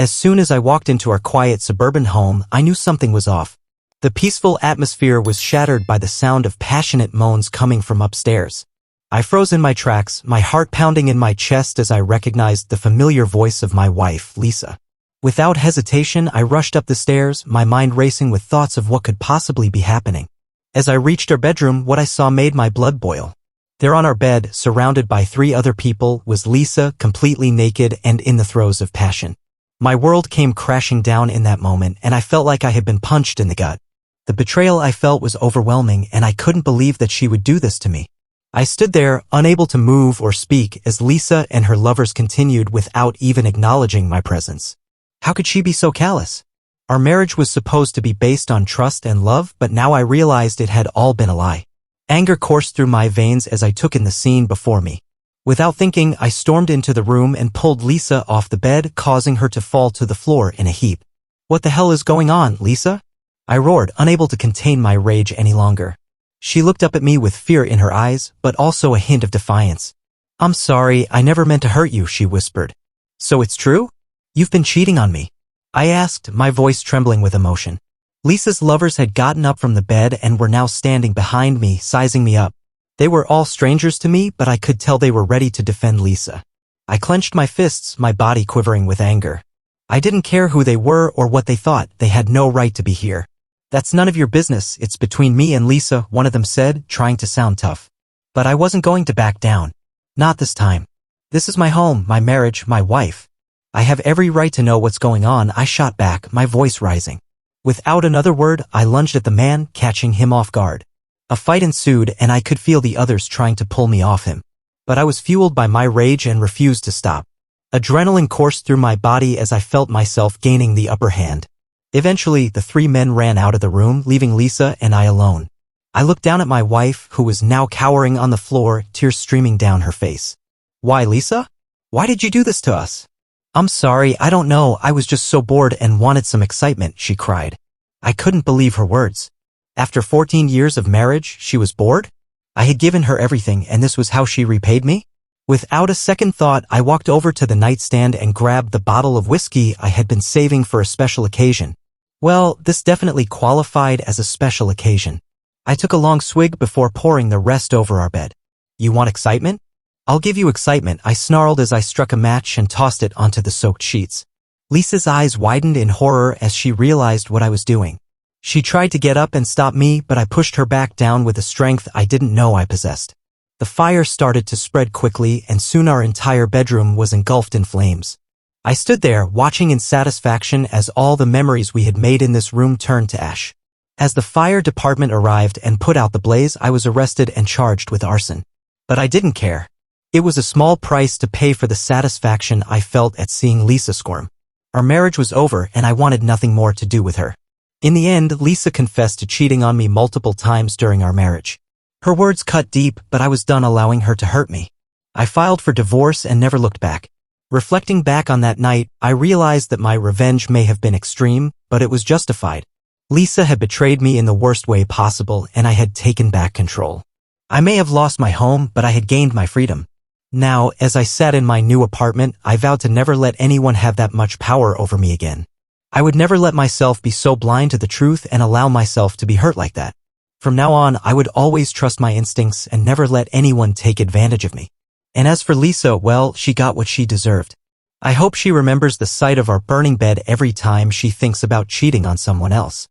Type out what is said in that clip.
As soon as I walked into our quiet suburban home, I knew something was off. The peaceful atmosphere was shattered by the sound of passionate moans coming from upstairs. I froze in my tracks, my heart pounding in my chest as I recognized the familiar voice of my wife, Lisa. Without hesitation, I rushed up the stairs, my mind racing with thoughts of what could possibly be happening. As I reached our bedroom, what I saw made my blood boil. There on our bed, surrounded by 3 other people, was Lisa, completely naked and in the throes of passion. My world came crashing down in that moment, and I felt like I had been punched in the gut. The betrayal I felt was overwhelming, and I couldn't believe that she would do this to me. I stood there, unable to move or speak, as Lisa and her lovers continued without even acknowledging my presence. How could she be so callous? Our marriage was supposed to be based on trust and love, but now I realized it had all been a lie. Anger coursed through my veins as I took in the scene before me. Without thinking, I stormed into the room and pulled Lisa off the bed, causing her to fall to the floor in a heap. "What the hell is going on, Lisa?" I roared, unable to contain my rage any longer. She looked up at me with fear in her eyes, but also a hint of defiance. "I'm sorry, I never meant to hurt you," she whispered. "So it's true? You've been cheating on me?" I asked, my voice trembling with emotion. Lisa's lovers had gotten up from the bed and were now standing behind me, sizing me up. They were all strangers to me, but I could tell they were ready to defend Lisa. I clenched my fists, my body quivering with anger. I didn't care who they were or what they thought, they had no right to be here. "That's none of your business, it's between me and Lisa," one of them said, trying to sound tough. But I wasn't going to back down. Not this time. "This is my home, my marriage, my wife. I have every right to know what's going on," I shot back, my voice rising. Without another word, I lunged at the man, catching him off guard. A fight ensued, and I could feel the others trying to pull me off him. But I was fueled by my rage and refused to stop. Adrenaline coursed through my body as I felt myself gaining the upper hand. Eventually, the 3 men ran out of the room, leaving Lisa and I alone. I looked down at my wife, who was now cowering on the floor, tears streaming down her face. "Why, Lisa? Why did you do this to us?" "I'm sorry, I don't know, I was just so bored and wanted some excitement," she cried. I couldn't believe her words. After 14 years of marriage, she was bored? I had given her everything, and this was how she repaid me? Without a second thought, I walked over to the nightstand and grabbed the bottle of whiskey I had been saving for a special occasion. Well, this definitely qualified as a special occasion. I took a long swig before pouring the rest over our bed. "You want excitement? I'll give you excitement," I snarled as I struck a match and tossed it onto the soaked sheets. Lisa's eyes widened in horror as she realized what I was doing. She tried to get up and stop me, but I pushed her back down with a strength I didn't know I possessed. The fire started to spread quickly, and soon our entire bedroom was engulfed in flames. I stood there, watching in satisfaction as all the memories we had made in this room turned to ash. As the fire department arrived and put out the blaze, I was arrested and charged with arson. But I didn't care. It was a small price to pay for the satisfaction I felt at seeing Lisa squirm. Our marriage was over, and I wanted nothing more to do with her. In the end, Lisa confessed to cheating on me multiple times during our marriage. Her words cut deep, but I was done allowing her to hurt me. I filed for divorce and never looked back. Reflecting back on that night, I realized that my revenge may have been extreme, but it was justified. Lisa had betrayed me in the worst way possible, and I had taken back control. I may have lost my home, but I had gained my freedom. Now, as I sat in my new apartment, I vowed to never let anyone have that much power over me again. I would never let myself be so blind to the truth and allow myself to be hurt like that. From now on, I would always trust my instincts and never let anyone take advantage of me. And as for Lisa, well, she got what she deserved. I hope she remembers the sight of our burning bed every time she thinks about cheating on someone else.